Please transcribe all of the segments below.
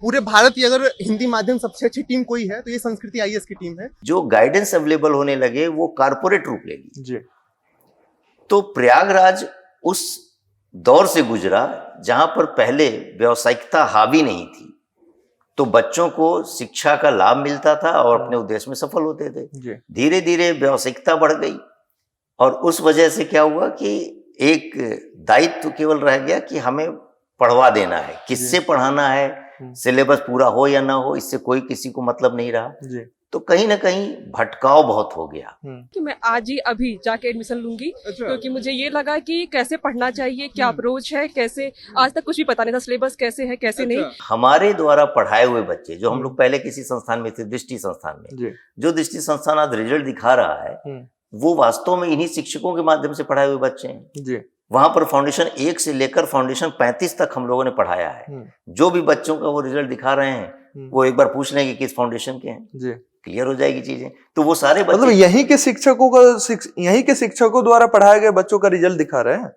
पूरे भारत की अगर हिंदी माध्यम सबसे अच्छी टीम कोई है तो ये संस्कृति आईएएस की टीम है। जो गाइडेंस अवेलेबल होने लगे वो कारपोरेट रूप ले ली। जी। तो प्रयागराज उस दौर से गुजरा जहां पर पहले व्यावसायिकता हावी नहीं थी, तो बच्चों को शिक्षा का लाभ मिलता था और अपने उद्देश्य में सफल होते थे। धीरे धीरे व्यावसायिकता बढ़ गई और उस वजह से क्या हुआ कि एक दायित्व केवल रह गया कि हमें पढ़वा देना है, किससे पढ़ाना है, सिलेबस पूरा हो या ना हो, इससे कोई किसी को मतलब नहीं रहा। तो कहीं ना कहीं भटकाव बहुत हो गया कि मैं आज ही अभी जाके एडमिशन लूंगी। क्योंकि मुझे ये लगा कि कैसे पढ़ना चाहिए, क्या अप्रोच है, कैसे, आज तक कुछ भी पता नहीं था सिलेबस कैसे है कैसे नहीं। हमारे द्वारा पढ़ाए हुए बच्चे जो हम लोग पहले किसी संस्थान में थे, दृष्टि संस्थान में, जो दृष्टि संस्थान आज रिजल्ट दिखा रहा है वो वास्तव में इन्हीं शिक्षकों के माध्यम से पढ़ाए हुए बच्चे हैं। वहां पर फाउंडेशन 1 से लेकर फाउंडेशन 35 तक हम लोगों ने पढ़ाया है। जो भी बच्चों का वो रिजल्ट दिखा रहे हैं वो एक बार पूछ लें कि किस फाउंडेशन के हैं, क्लियर हो जाएगी चीजें। तो वो सारे मतलब यहीं के शिक्षकों द्वारा पढ़ाए गए बच्चों का रिजल्ट दिखा रहे हैं।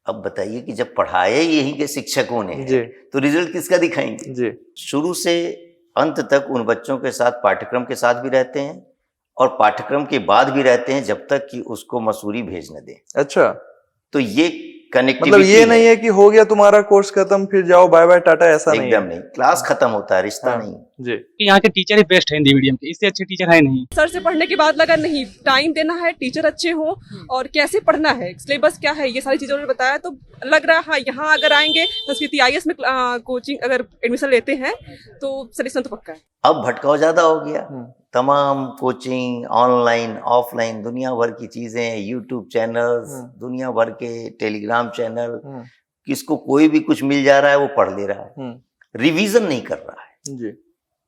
अब बताइए कि जब पढ़ाए यहीं के शिक्षकों ने तो रिजल्ट किसका दिखाएंगे। शुरू से अंत तक उन बच्चों के साथ पाठ्यक्रम के साथ भी रहते हैं और पाठ्यक्रम के बाद भी रहते हैं जब तक कि उसको मसूरी भेज न दें। अच्छा, तो ये कनेक्टिविटी मतलब ये नहीं है कि हो गया तुम्हारा कोर्स खत्म फिर जाओ बाय बाय टाटा, ऐसा नहीं है। एकदम नहीं, क्लास खत्म होता है, रिश्ता नहीं जी। यहाँ के टीचर ही बेस्ट है हिंदी मीडियम के, इससे अच्छे टीचर है नहीं। सर से पढ़ने के बाद लगा नहीं, टाइम देना है, टीचर अच्छे हो और कैसे पढ़ना है, सिलेबस क्या है, ये सारी चीजों ने बताया। तो लग रहा है हाँ, यहाँ अगर आएंगे संस्कृति आईएएस में कोचिंग अगर एडमिशन लेते हैं तो सिलेक्शन तो पक्का है। अब भटकाव ज्यादा हो गया, तमाम कोचिंग ऑनलाइन ऑफलाइन दुनिया भर की चीजें, यूट्यूब चैनल्स, दुनिया भर के टेलीग्राम चैनल, किसको कोई भी कुछ मिल जा रहा है वो पढ़ ले रहा है, रिवीजन नहीं कर रहा है जी।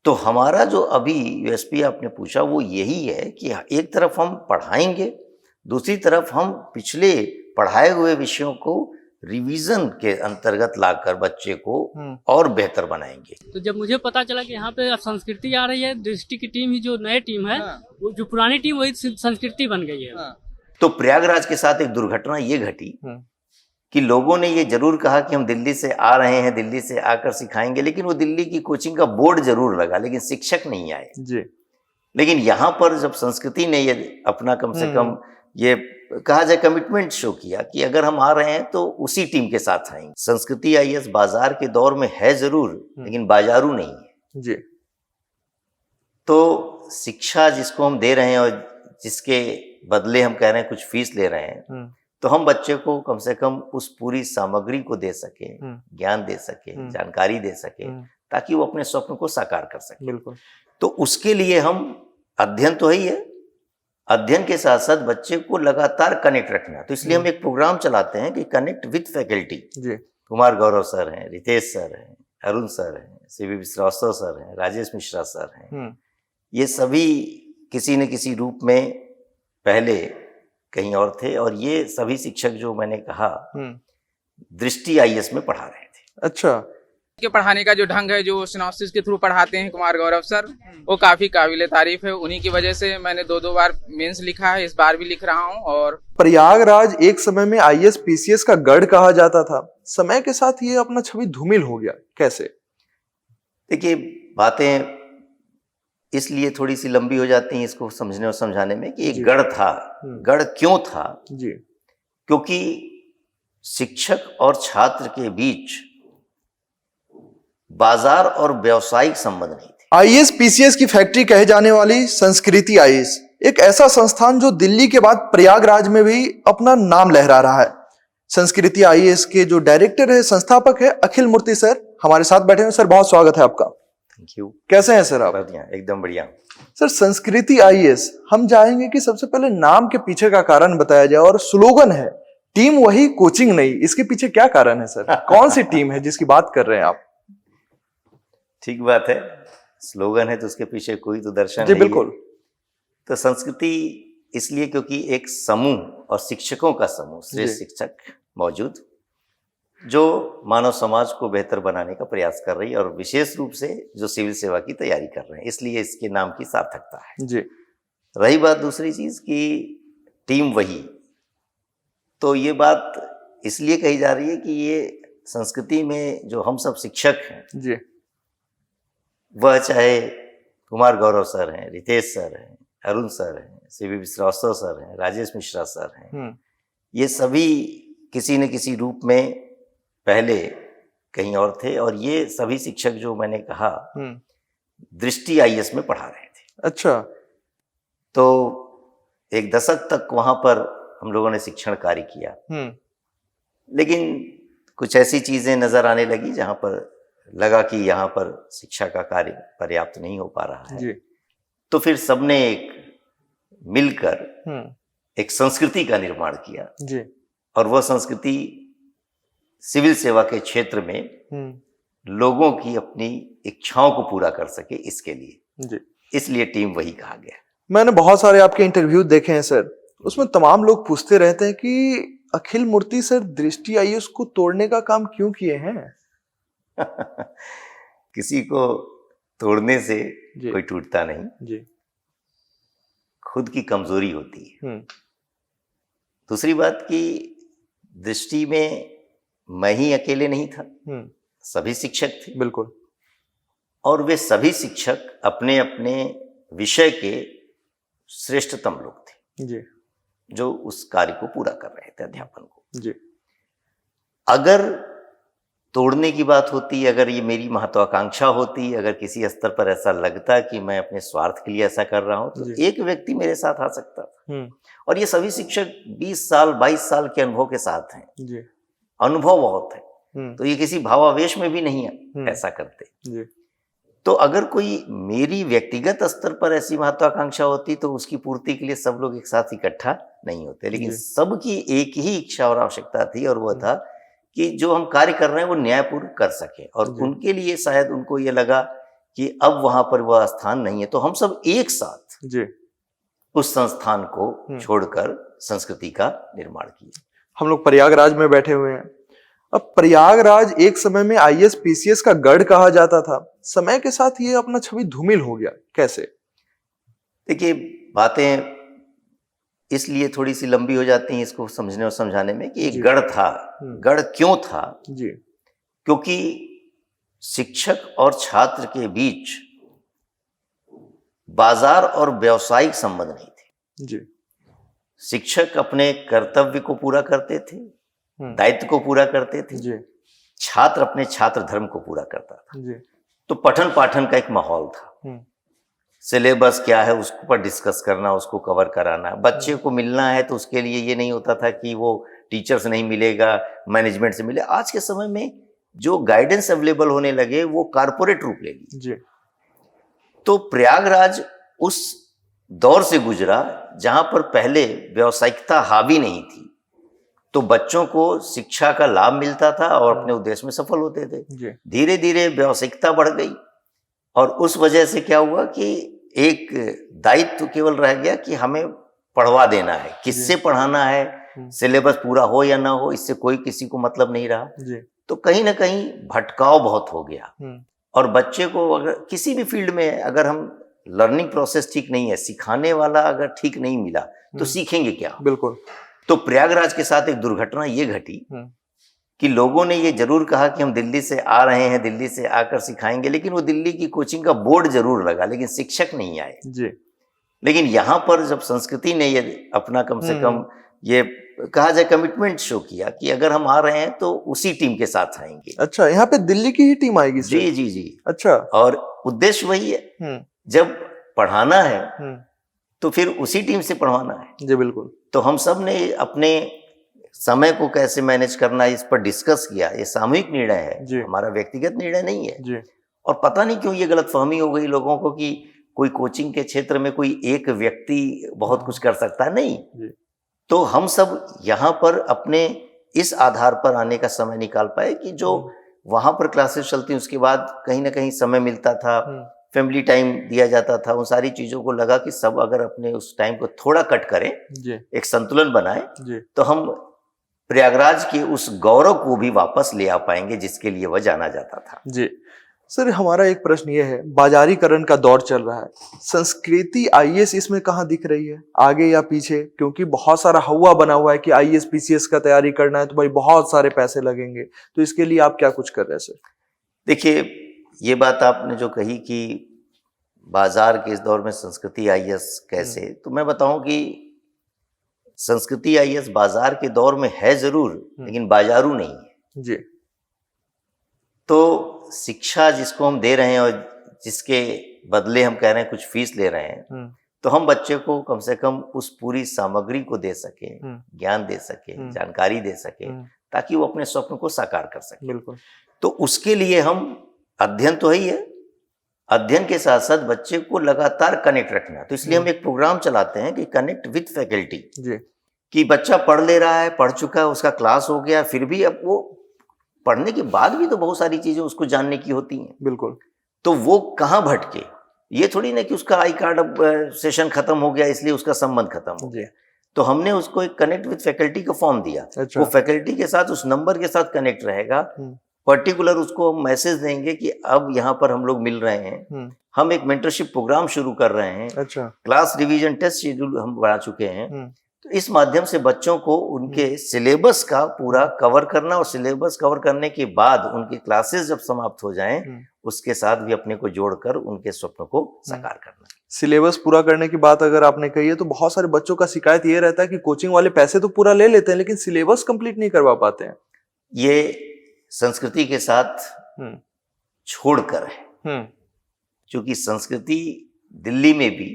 तो हमारा जो अभी यूएसपी आपने पूछा वो यही है कि एक तरफ हम पढ़ाएंगे, दूसरी तरफ हम पिछले पढ़ाए हुए विषयों को रिवीजन के अंतर्गत लाकर बच्चे को और बेहतर बनाएंगे। तो जब मुझे पता चला कि यहाँ पे अब संस्कृति आ रही है, दृष्टि की टीम ही जो नई टीम है, वो जो पुरानी टीम वही संस्कृति बन गई है। तो प्रयागराज के साथ एक दुर्घटना ये घटी कि लोगों ने ये जरूर कहा कि हम दिल्ली से आ रहे हैं, दिल्ली से आकर सिखाएंगे, लेकिन वो दिल्ली की कोचिंग का बोर्ड जरूर लगा लेकिन शिक्षक नहीं आए जी। लेकिन यहाँ पर जब संस्कृति ने ये अपना कम से कम ये कहा जाए कमिटमेंट शो किया कि अगर हम आ रहे हैं तो उसी टीम के साथ आएंगे। संस्कृति आईएएस बाजार के दौर में है जरूर लेकिन बाजारू नहीं है जी। तो शिक्षा जिसको हम दे रहे हैं और जिसके बदले हम कह रहे हैं कुछ फीस ले रहे हैं, तो हम बच्चे को कम से कम उस पूरी सामग्री को दे सके, ज्ञान दे सके, जानकारी दे सके, ताकि वो अपने स्वप्न को साकार कर सके। बिल्कुल। तो उसके लिए हम अध्ययन तो ही है, अध्ययन के साथ साथ बच्चे को लगातार कनेक्ट रखना। तो इसलिए हम एक प्रोग्राम चलाते हैं कि connect with faculty. Kumar Gaurav sir हैं, रितेश सर हैं, अरुण सर हैं, सीवी श्रीवास्तव सर हैं, राजेश मिश्रा सर हैं। ये सभी किसी न किसी रूप में पहले कहीं और थे और ये सभी शिक्षक जो मैंने कहा दृष्टि आईएएस में पढ़ा रहे थे। अच्छा, के पढ़ाने का जो ढंग है, जो सिनॉप्सिस के थ्रू पढ़ाते हैं कुमार गौरव सर, वो काफी काबिले तारीफ है। उन्हीं की वजह से मैंने 2 बार मेंस लिखा है, इस बार भी लिख रहा हूँ। और प्रयागराज एक समय में आईएएस पीसीएस का गढ़ कहा जाता था, समय के साथ ये अपना छवि धूमिल हो गया, कैसे? देखिए, बातें इसलिए थोड़ी सी लंबी हो जाती हैं इसको समझने और समझाने में कि एक गढ़ था। गढ़ क्यों था जी? क्योंकि शिक्षक और छात्र के बीच बाजार और व्यावसायिक संबंध नहीं थे। आईएएस पीसीएस की फैक्ट्री कहे जाने वाली संस्कृति आईएएस एक ऐसा संस्थान जो दिल्ली के बाद प्रयागराज में भी अपना नाम लहरा रहा है। संस्कृति आईएएस के जो डायरेक्टर है, संस्थापक है अखिल मूर्ति सर, हमारे साथ बैठे हैं। सर, बहुत स्वागत है आपका। Thank you. कैसे हैं सर आप? बढ़िया, एकदम बढ़िया। सर, संस्कृति आईएएस, हम चाहेंगे कि सबसे पहले नाम के पीछे का कारण बताया जाए। और स्लोगन है टीम वही कोचिंग नहीं, इसके पीछे क्या कारण है सर? कौन सी टीम है जिसकी बात कर रहे हैं आप? ठीक बात है, स्लोगन है तो उसके पीछे कोई तो दर्शन जी बिल्कुल। तो संस्कृति इसलिए क्योंकि एक समूह और शिक्षकों का समूह, श्रेष्ठ शिक्षक मौजूद, जो मानव समाज को बेहतर बनाने का प्रयास कर रही है और विशेष रूप से जो सिविल सेवा की तैयारी कर रहे हैं, इसलिए इसके नाम की सार्थकता है जी। रही बात दूसरी चीज की टीम वही, तो ये बात इसलिए कही जा रही है कि ये संस्कृति में जो हम सब शिक्षक हैं जी, वह चाहे कुमार गौरव सर हैं, रितेश सर हैं, अरुण सर हैं, सीवी श्रीवास्तव सर हैं, राजेश मिश्रा सर हैं, ये सभी किसी न किसी रूप में पहले कहीं और थे, और ये सभी शिक्षक जो मैंने कहा दृष्टि आईएएस में पढ़ा रहे थे। अच्छा। तो एक दशक तक वहां पर हम लोगों ने शिक्षण कार्य किया, लेकिन कुछ ऐसी चीजें नजर आने लगी जहां पर लगा कि यहाँ पर शिक्षा का कार्य पर्याप्त नहीं हो पा रहा है जी। तो फिर सबने एक मिलकर एक संस्कृति का निर्माण किया जी। और वह संस्कृति सिविल सेवा के क्षेत्र में लोगों की अपनी इच्छाओं को पूरा कर सके, इसके लिए जी। इसलिए टीम वही कहा गया। मैंने बहुत सारे आपके इंटरव्यू देखे हैं सर, उसमें तमाम लोग पूछते रहते हैं कि अखिल मूर्ति सर दृष्टि आईएएस को तोड़ने का काम क्यों किए हैं? किसी को तोड़ने से कोई टूटता नहीं जी। खुद की कमजोरी होती है। दूसरी बात कि दृष्टि में मैं ही अकेले नहीं था, सभी शिक्षक थे। बिल्कुल। और वे सभी शिक्षक अपने अपने विषय के श्रेष्ठतम लोग थे जी। जो उस कार्य को पूरा कर रहे थे, अध्यापन को जी। अगर तोड़ने की बात होती, अगर ये मेरी महत्वाकांक्षा होती, अगर किसी स्तर पर ऐसा लगता कि मैं अपने स्वार्थ के लिए ऐसा कर रहा हूं, तो एक व्यक्ति मेरे साथ आ सकता था। और ये सभी शिक्षक 20 साल 22 साल के अनुभव के साथ हैं जी। अनुभव बहुत है, तो ये किसी भावावेश में भी नहीं है ऐसा करते जी। तो अगर कोई मेरी व्यक्तिगत स्तर पर ऐसी महत्वाकांक्षा होती तो उसकी पूर्ति के लिए सब लोग एक साथ इकट्ठा नहीं होते, लेकिन सबकी एक ही इच्छा और आवश्यकता थी, और वह था कि जो हम कार्य कर रहे हैं वो न्यायपूर्ण कर सके। और उनके लिए शायद उनको ये लगा कि अब वहां पर वह स्थान नहीं है, तो हम सब एक साथ जी उस संस्थान को छोड़कर संस्कृति का निर्माण किए। हम लोग प्रयागराज में बैठे हुए हैं। अब प्रयागराज एक समय में आईएएस पीसीएस का गढ़ कहा जाता था, समय के साथ ये अपना छवि धूमिल हो गया, कैसे? देखिए, बातें इसलिए थोड़ी सी लंबी हो जाती हैं इसको समझने और समझाने में कि एक गढ़ था। गढ़ क्यों था? जी। क्योंकि शिक्षक और छात्र के बीच बाजार और व्यावसायिक संबंध नहीं थे। जी। शिक्षक अपने कर्तव्य को पूरा करते थे, दायित्व को पूरा करते थे। जी। छात्र अपने छात्र धर्म को पूरा करता था। जी। तो पठन पाठन का एक माहौल था। सिलेबस क्या है उसको पर डिस्कस करना, उसको कवर कराना, बच्चे को मिलना है तो उसके लिए ये नहीं होता था कि वो टीचर से नहीं मिलेगा, मैनेजमेंट से मिले। आज के समय में जो गाइडेंस अवेलेबल होने लगे वो कारपोरेट रूप ले ली। जी। तो प्रयागराज उस दौर से गुजरा जहां पर पहले व्यावसायिकता हावी नहीं थी, तो बच्चों को शिक्षा का लाभ मिलता था और अपने उद्देश्य में सफल होते थे। धीरे धीरे व्यावसायिकता बढ़ गई और उस वजह से क्या हुआ कि एक दायित्व केवल रह गया कि हमें पढ़वा देना है, किससे पढ़ाना है, सिलेबस पूरा हो या ना हो, इससे कोई किसी को मतलब नहीं रहा। तो कहीं ना कहीं भटकाव बहुत हो गया। और बच्चे को अगर किसी भी फील्ड में अगर हम लर्निंग प्रोसेस ठीक नहीं है, सिखाने वाला अगर ठीक नहीं मिला तो सीखेंगे क्या? बिल्कुल। तो प्रयागराज के साथ एक दुर्घटना ये घटी कि लोगों ने ये जरूर कहा कि हम दिल्ली से आ रहे हैं, दिल्ली से आकर सिखाएंगे, लेकिन वो दिल्ली की कोचिंग का बोर्ड जरूर लगा, लेकिन शिक्षक नहीं आए। जी। लेकिन यहाँ पर जब संस्कृति ने ये अपना कम से कम ये कहा जाए कमिटमेंट शो किया कि अगर हम आ रहे हैं तो उसी टीम के साथ आएंगे। अच्छा, यहाँ पे दिल्ली की ही टीम आएगी? जी जी जी। अच्छा। और उद्देश्य वही है, जब पढ़ाना है तो फिर उसी टीम से पढ़वाना है। जी बिल्कुल। तो हम सब ने अपने समय को कैसे मैनेज करना है इस पर डिस्कस किया। ये सामूहिक निर्णय है, हमारा व्यक्तिगत निर्णय नहीं है। जी। और पता नहीं क्यों ये गलतफहमी हो गई लोगों को कि कोई कोचिंग के क्षेत्र में कोई एक व्यक्ति बहुत कुछ कर सकता है, नहीं। तो हम सब यहाँ पर अपने इस आधार पर आने का समय निकाल पाए कि जो वहां पर क्लासेस चलती उसके बाद कहीं ना कहीं समय मिलता था, फैमिली टाइम दिया जाता था, उन सारी चीजों को लगा कि सब अगर अपने उस टाइम को थोड़ा कट करें, एक संतुलन बनाए, तो हम प्रयागराज के उस गौरव को भी वापस ले आ पाएंगे जिसके लिए वह जाना जाता था। जी सर, हमारा एक प्रश्न ये है, बाजारीकरण का दौर चल रहा है, संस्कृति आईएएस इसमें कहाँ दिख रही है, आगे या पीछे? क्योंकि बहुत सारा हवा बना हुआ है कि आईएएस पीसीएस का तैयारी करना है तो भाई बहुत सारे पैसे लगेंगे, तो इसके लिए आप क्या कुछ कर रहे हैं सर? देखिए, ये बात आपने जो कही कि बाजार के इस दौर में संस्कृति आईएएस कैसे, तो मैं बताऊं कि संस्कृति आईएएस बाजार के दौर में है जरूर, लेकिन बाजारू नहीं है जी। तो शिक्षा जिसको हम दे रहे हैं और जिसके बदले हम कह रहे हैं कुछ फीस ले रहे हैं, तो हम बच्चे को कम से कम उस पूरी सामग्री को दे सके, ज्ञान दे सके, जानकारी दे सके, ताकि वो अपने स्वप्न को साकार कर सके। बिल्कुल। तो उसके लिए हम अध्ययन तो है ही है, अध्ययन के साथ साथ बच्चे को लगातार कनेक्ट रखना। तो इसलिए हम एक प्रोग्राम चलाते हैं कि कनेक्ट विद फैकल्टी जी। कि बच्चा पढ़ ले रहा है, पढ़ चुका है, उसका क्लास हो गया, फिर भी अब वो पढ़ने के बाद भी तो बहुत सारी चीजें उसको जानने की होती हैं। बिल्कुल। तो वो कहाँ भटके, ये थोड़ी ना कि उसका आई कार्ड अब सेशन खत्म हो गया इसलिए उसका संबंध खत्म हो गया। तो हमने उसको एक कनेक्ट विद फैकल्टी का फॉर्म दिया। अच्छा। वो फैकल्टी के साथ उस नंबर के साथ कनेक्ट रहेगा, पर्टिकुलर उसको मैसेज देंगे कि अब यहाँ पर हम लोग मिल रहे हैं, हम एक मेंटरशिप प्रोग्राम शुरू कर रहे हैं, अच्छा। क्लास रिवीजन टेस्ट शेड्यूल हम बढ़ा चुके हैं। तो इस माध्यम से बच्चों को उनके सिलेबस का पूरा कवर करना, और सिलेबस कवर करने के बाद उनकी क्लासेस जब समाप्त हो जाएं, उसके साथ भी अपने को जोड़कर उनके स्वप्न को साकार करना। सिलेबस पूरा करने की बात अगर आपने कही है, तो बहुत सारे बच्चों का शिकायत ये रहता है कि कोचिंग वाले पैसे तो पूरा ले लेते हैं लेकिन सिलेबस कंप्लीट नहीं करवा पाते हैं। ये संस्कृति के साथ छोड़कर है, क्योंकि संस्कृति दिल्ली में भी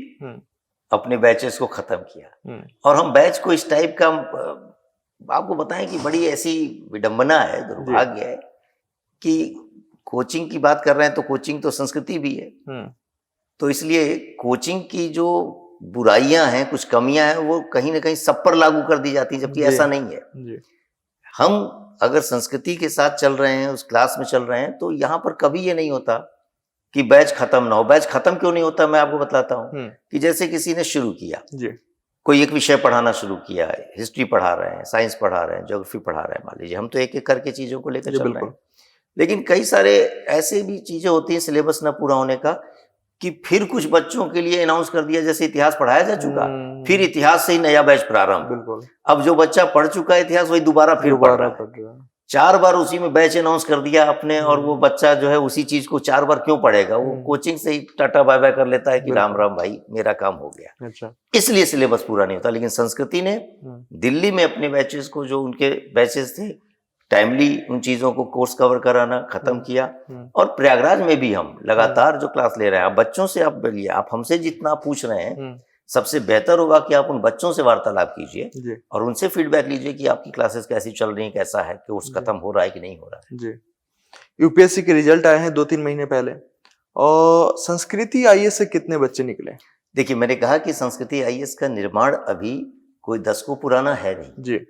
अपने बैचेस को खत्म किया, और हम बैच को इस टाइप का आपको बताएं कि बड़ी ऐसी विडंबना है, दुर्भाग्य है कि कोचिंग की बात कर रहे हैं तो कोचिंग तो संस्कृति भी है। तो इसलिए कोचिंग की जो बुराइयां हैं, कुछ कमियां हैं, वो कहीं ना कहीं सब पर लागू कर दी जाती है, जबकि ऐसा नहीं है। हम अगर संस्कृति के साथ चल रहे हैं, उस क्लास में चल रहे हैं, तो यहाँ पर कभी ये नहीं होता कि बैच खत्म ना हो। बैच खत्म क्यों नहीं होता, मैं आपको बताता हूँ कि जैसे किसी ने शुरू किया, कोई एक विषय पढ़ाना शुरू किया है, हिस्ट्री पढ़ा रहे हैं, साइंस पढ़ा रहे हैं, ज्योग्राफी पढ़ा रहे हैं, मान लीजिए, हम तो एक एक करके चीजों को लेकर चल रहे हैं। लेकिन कई सारे ऐसे भी चीजें होती हैं सिलेबस ना पूरा होने का, कि फिर कुछ बच्चों के लिए अनाउंस कर दिया, जैसे इतिहास पढ़ाया जा चुका, फिर इतिहास से ही नया बैच प्रारंभ। अब जो बच्चा पढ़ चुका है इतिहास, वही दोबारा फिर पढ़ रहा है। 4 बार उसी में बैच अनाउंस कर दिया आपने, और वो बच्चा जो है उसी चीज को 4 बार क्यों पढ़ेगा? वो कोचिंग से ही टाटा बाय बाय कर लेता है कि राम राम भाई, मेरा काम हो गया। अच्छा। इसलिए सिलेबस पूरा नहीं होता। लेकिन संस्कृति ने दिल्ली में अपने बैचेस को, जो उनके बैचेस थे, टाइमली उन चीजों को कोर्स कवर कराना खत्म किया। और प्रयागराज में भी हम लगातार जो क्लास ले रहे हैं, आप बच्चों से आप बोलिए, आप हमसे जितना पूछ रहे हैं, सबसे बेहतर होगा कि आप उन बच्चों से वार्तालाप कीजिए और उनसे फीडबैक लीजिए कि आपकी क्लासेस कैसी चल रही हैं, कैसा है, कोर्स खत्म हो रहा है कि नहीं हो रहा है। जी। यूपीएससी के रिजल्ट आए हैं 2-3 महीने पहले, और संस्कृति आईएएस से कितने बच्चे निकले? देखिए, मैंने कहा कि संस्कृति आईएएस का निर्माण अभी कोई दशकों पुराना है नहीं जी।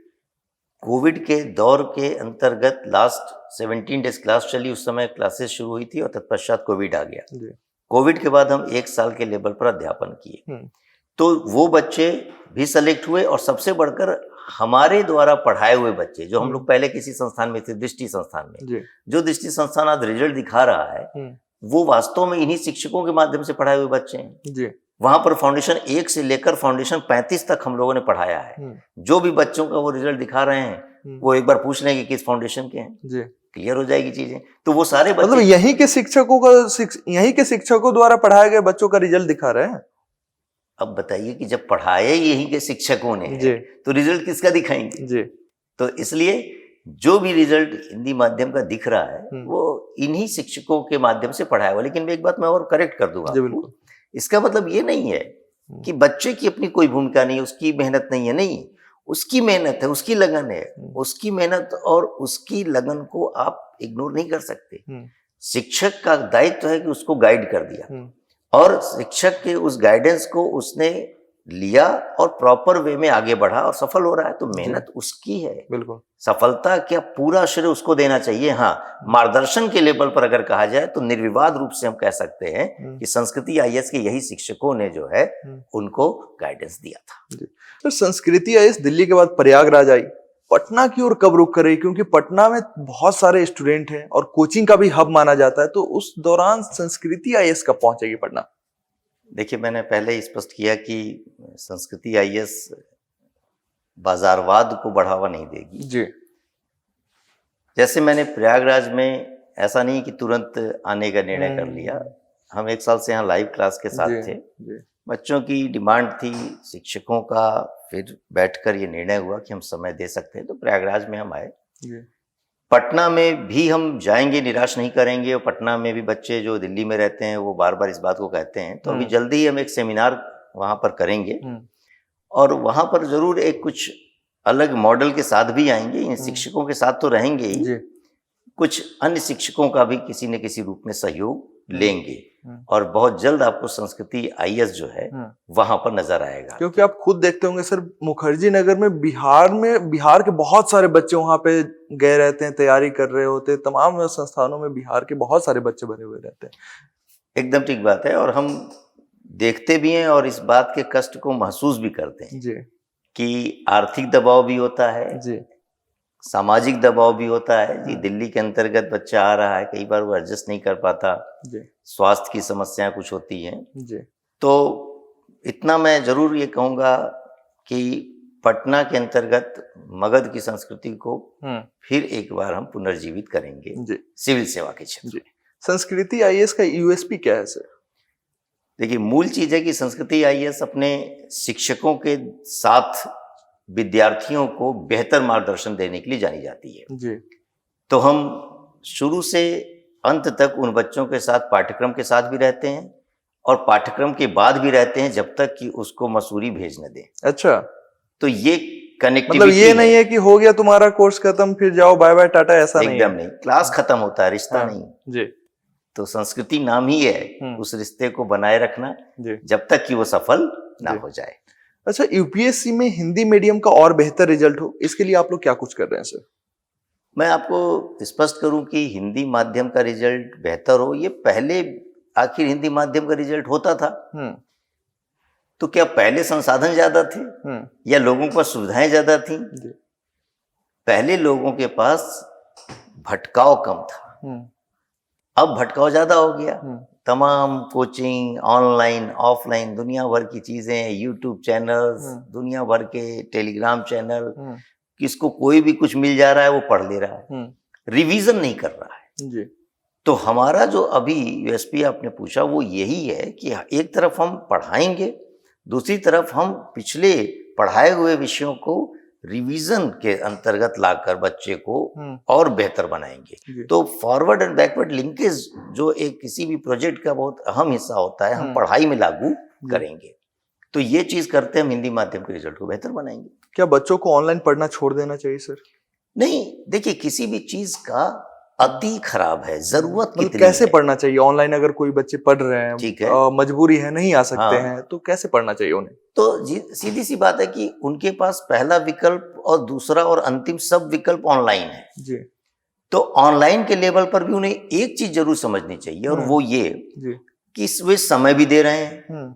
कोविड के दौर के अंतर्गत लास्ट 17 डेज क्लास चली, उस समय क्लासेस शुरू हुई थी, और तत्पश्चात कोविड आ गया। कोविड के बाद हम 1 साल के लेवल पर अध्यापन किए, तो वो बच्चे भी सेलेक्ट हुए, और सबसे बढ़कर हमारे द्वारा पढ़ाए हुए बच्चे, जो हम लोग पहले किसी संस्थान में थे, दृष्टि संस्थान में, जो दृष्टि संस्थान आज रिजल्ट दिखा रहा है, वो वास्तव में इन्हीं शिक्षकों के माध्यम से पढ़ाए हुए बच्चे हैं। वहां पर फाउंडेशन 1 से लेकर फाउंडेशन 35 तक हम लोगों ने पढ़ाया है। जो भी बच्चों का वो रिजल्ट दिखा रहे हैं, वो एक बार पूछ लें कि किस फाउंडेशन के हैं, क्लियर हो जाएगी चीजें। तो वो सारे बच्चे, मतलब यहीं के शिक्षकों द्वारा पढ़ाए गए बच्चों का रिजल्ट दिखा रहे हैं। अब बताइए कि जब पढ़ाए यहीं के शिक्षकों ने तो रिजल्ट किसका दिखाएंगे? तो इसलिए जो भी रिजल्ट हिंदी माध्यम का दिख रहा है, वो इन्हीं शिक्षकों के माध्यम से पढ़ाया हुआ। लेकिन एक बात मैं और करेक्ट कर दूंगा, इसका मतलब ये नहीं है कि बच्चे की अपनी कोई भूमिका नहीं है, उसकी मेहनत नहीं है, नहीं, उसकी मेहनत है, उसकी लगन है। उसकी मेहनत और उसकी लगन को आप इग्नोर नहीं कर सकते। शिक्षक का दायित्व है कि उसको गाइड कर दिया, और शिक्षक के उस गाइडेंस को उसने लिया और प्रॉपर वे में आगे बढ़ा और सफल हो रहा है, तो मेहनत उसकी है। बिल्कुल। सफलता क्या पूरा श्रेय उसको देना चाहिए। हाँ, मार्गदर्शन के लेवल पर अगर कहा जाए तो निर्विवाद रूप से हम कह सकते हैं कि संस्कृति आईएएस के यही शिक्षकों ने जो है उनको गाइडेंस दिया था। तो संस्कृति आईएएस दिल्ली के बाद प्रयागराज आई, पटना की ओर कब रुख कर रही? क्योंकि पटना में बहुत सारे स्टूडेंट हैं और कोचिंग का भी हब माना जाता है, तो उस दौरान संस्कृति आईएएस कब पहुंचेगी पटना? देखिए, मैंने पहले ही स्पष्ट किया कि संस्कृति आईएएस बाजारवाद को बढ़ावा नहीं देगी। जी। जैसे मैंने प्रयागराज में ऐसा नहीं कि तुरंत आने का निर्णय कर लिया। हम 1 साल से यहाँ लाइव क्लास के साथ थे। बच्चों की डिमांड थी, शिक्षकों का, फिर बैठकर ये निर्णय हुआ कि हम समय दे सकते हैं, तो प्रयागराज में हम आए। पटना में भी हम जाएंगे, निराश नहीं करेंगे। और पटना में भी बच्चे जो दिल्ली में रहते हैं वो बार बार इस बात को कहते हैं, तो अभी जल्दी ही हम एक सेमिनार वहाँ पर करेंगे और वहाँ पर जरूर एक कुछ अलग मॉडल के साथ भी आएंगे। इन शिक्षकों के साथ तो रहेंगे ही, कुछ अन्य शिक्षकों का भी किसी न किसी रूप में सहयोग लेंगे और बहुत जल्द आपको संस्कृति आईएएस जो है वहां पर नजर आएगा। क्योंकि आप खुद देखते होंगे सर, मुखर्जी नगर में बिहार के बहुत सारे बच्चे वहां पे गए रहते हैं, तैयारी कर रहे होते हैं। तमाम संस्थानों में बिहार के बहुत सारे बच्चे भरे हुए रहते हैं। एकदम ठीक बात है, और हम देखते भी हैं और इस बात के कष्ट को महसूस भी करते हैं जी कि आर्थिक दबाव भी होता है जी, सामाजिक दबाव भी होता है जी। दिल्ली के अंतर्गत बच्चा आ रहा है, कई बार वो एडजस्ट नहीं कर पाता जी स्वास्थ्य की समस्याएं कुछ होती हैं। जी, तो इतना मैं जरूर ये कहूँगा कि पटना के अंतर्गत मगध की संस्कृति को फिर एक बार हम पुनर्जीवित करेंगे जी सिविल सेवा के क्षेत्र में। संस्कृति आईएएस का यूएसपी क्या है सर? देखिए, मूल चीज है कि संस्कृति आईएएस अपने शिक्षकों के साथ विद्यार्थियों को बेहतर मार्गदर्शन देने के लिए जानी जाती है जी। तो हम शुरू से अंत तक उन बच्चों के साथ पाठ्यक्रम के साथ भी रहते हैं और पाठ्यक्रम के बाद भी रहते हैं जब तक कि उसको मसूरी भेज न दें। अच्छा, तो ये कनेक्टिविटी मतलब ये नहीं है कि हो गया तुम्हारा कोर्स खत्म फिर जाओ बाय बाय टाटा, ऐसा नहीं है। एकदम नहीं, क्लास खत्म होता है, रिश्ता नहीं जी। तो संस्कृति नाम ही है उस रिश्ते को बनाए रखना जी। जब तक कि वो सफल ना हो जाए। अच्छा, यूपीएससी में हिंदी मीडियम का और बेहतर रिजल्ट हो, इसके लिए आप लोग क्या कुछ कर रहे हैं सर? मैं आपको स्पष्ट करूं कि हिंदी माध्यम का रिजल्ट बेहतर हो, ये पहले आखिर हिंदी माध्यम का रिजल्ट होता था तो क्या पहले संसाधन ज्यादा थे या लोगों के पास सुविधाएं ज्यादा थी? पहले लोगों के पास भटकाव कम था, अब भटकाव ज्यादा हो गया। तमाम कोचिंग, ऑनलाइन ऑफलाइन दुनिया भर की चीजें, यूट्यूब चैनल्स, दुनिया भर के टेलीग्राम चैनल, किसको कोई भी कुछ मिल जा रहा है वो पढ़ ले रहा है, रिवीजन नहीं कर रहा है जी। तो हमारा जो अभी यूएसपी आपने पूछा वो यही है कि एक तरफ हम पढ़ाएंगे, दूसरी तरफ हम पिछले पढ़ाए हुए विषयों को रिवीजन के अंतर्गत लाकर बच्चे को और बेहतर बनाएंगे। तो फॉरवर्ड एंड बैकवर्ड लिंकेज जो एक किसी भी प्रोजेक्ट का बहुत अहम हिस्सा होता है, हम पढ़ाई में लागू करेंगे। तो ये चीज करते हम हिंदी माध्यम के रिजल्ट को बेहतर बनाएंगे। क्या बच्चों को ऑनलाइन पढ़ना छोड़ देना चाहिए सर? नहीं, देखिए किसी भी चीज का अति खराब है, जरूरत कितनी कैसे है? पढ़ना चाहिए? ऑनलाइन अगर कोई बच्चे पढ़ रहे हैं, ठीक है, मजबूरी है, नहीं आ सकते हैं, तो कैसे पढ़ना चाहिए उन्हें? तो सीधी सी बात है कि उनके पास पहला विकल्प और दूसरा और अंतिम सब विकल्प ऑनलाइन है जी। तो ऑनलाइन के लेवल पर भी उन्हें एक चीज जरूर समझनी चाहिए और वो ये कि वे समय भी दे रहे हैं,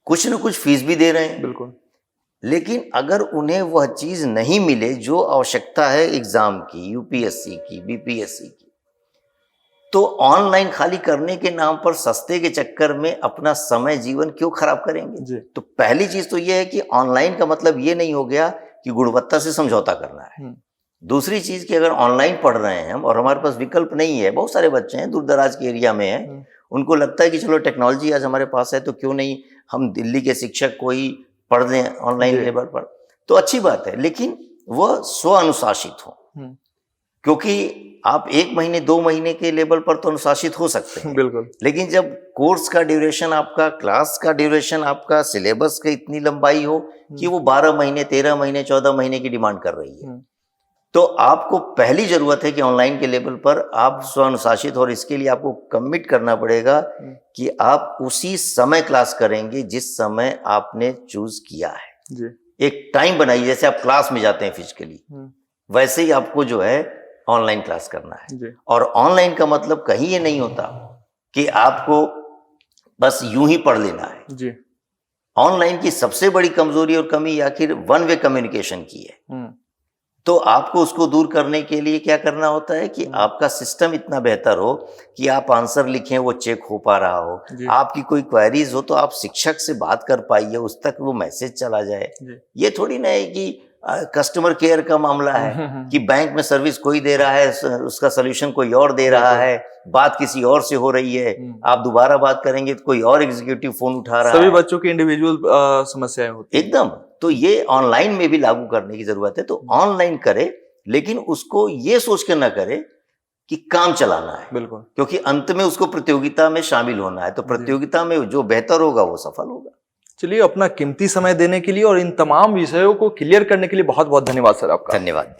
कुछ न कुछ फीस भी दे रहे हैं, बिल्कुल, लेकिन अगर उन्हें वह चीज नहीं मिले जो आवश्यकता है एग्जाम की, यूपीएससी की, बीपीएससी की, तो ऑनलाइन खाली करने के नाम पर सस्ते के चक्कर में अपना समय जीवन क्यों खराब करेंगे? तो पहली चीज तो यह है कि ऑनलाइन का मतलब ये नहीं हो गया कि गुणवत्ता से समझौता करना है। दूसरी चीज कि अगर ऑनलाइन पढ़ रहे हैं हम और हमारे पास विकल्प नहीं है, बहुत सारे बच्चे हैं दूर दराज के एरिया में हैं, उनको लगता है कि चलो टेक्नोलॉजी आज हमारे पास है तो क्यों नहीं हम दिल्ली के शिक्षक को ही पढ़ दें ऑनलाइन लेवल पर, तो अच्छी बात है, लेकिन वह स्व अनुशासित हो। क्योंकि आप 1 महीने 2 महीने के लेवल पर तो अनुशासित हो सकते हैं, बिल्कुल, लेकिन जब कोर्स का ड्यूरेशन आपका, क्लास का ड्यूरेशन आपका, सिलेबस का इतनी लंबाई हो कि वो 12 महीने 13 महीने 14 महीने की डिमांड कर रही है, तो आपको पहली जरूरत है कि ऑनलाइन के लेवल पर आप स्वानुशासित, और इसके लिए आपको कमिट करना पड़ेगा कि आप उसी समय क्लास करेंगे जिस समय आपने चूज किया है जी। एक टाइम बनाइए, जैसे आप क्लास में जाते हैं फिजिकली, वैसे ही आपको जो है ऑनलाइन क्लास करना है जी। और ऑनलाइन का मतलब कहीं ये नहीं होता कि आपको बस यूं ही पढ़ लेना है जी। ऑनलाइन की सबसे बड़ी कमजोरी और कमी आखिर वन वे कम्युनिकेशन की है। तो आपको उसको दूर करने के लिए क्या करना होता है कि आपका सिस्टम इतना बेहतर हो कि आप आंसर लिखें वो चेक हो पा रहा हो, आपकी कोई क्वेरीज हो तो आप शिक्षक से बात कर पाइए, उस तक वो मैसेज चला जाए। ये थोड़ी ना है कि कस्टमर केयर का मामला है कि बैंक में सर्विस कोई दे रहा है, उसका सोल्यूशन कोई और दे रहा है, बात किसी और से हो रही है, आप दोबारा बात करेंगे तो कोई और एग्जीक्यूटिव फोन उठा रहा है। सभी बच्चों की इंडिविजुअल समस्याएं होती हैं। एकदम। तो ये ऑनलाइन में भी लागू करने की जरूरत है। तो ऑनलाइन करे, लेकिन उसको ये सोच के ना करे कि काम चलाना है, बिल्कुल, क्योंकि अंत में उसको प्रतियोगिता में शामिल होना है। तो प्रतियोगिता में जो बेहतर होगा वो सफल होगा। चलिए, अपना कीमती समय देने के लिए और इन तमाम विषयों को क्लियर करने के लिए बहुत बहुत धन्यवाद सर आपका। धन्यवाद।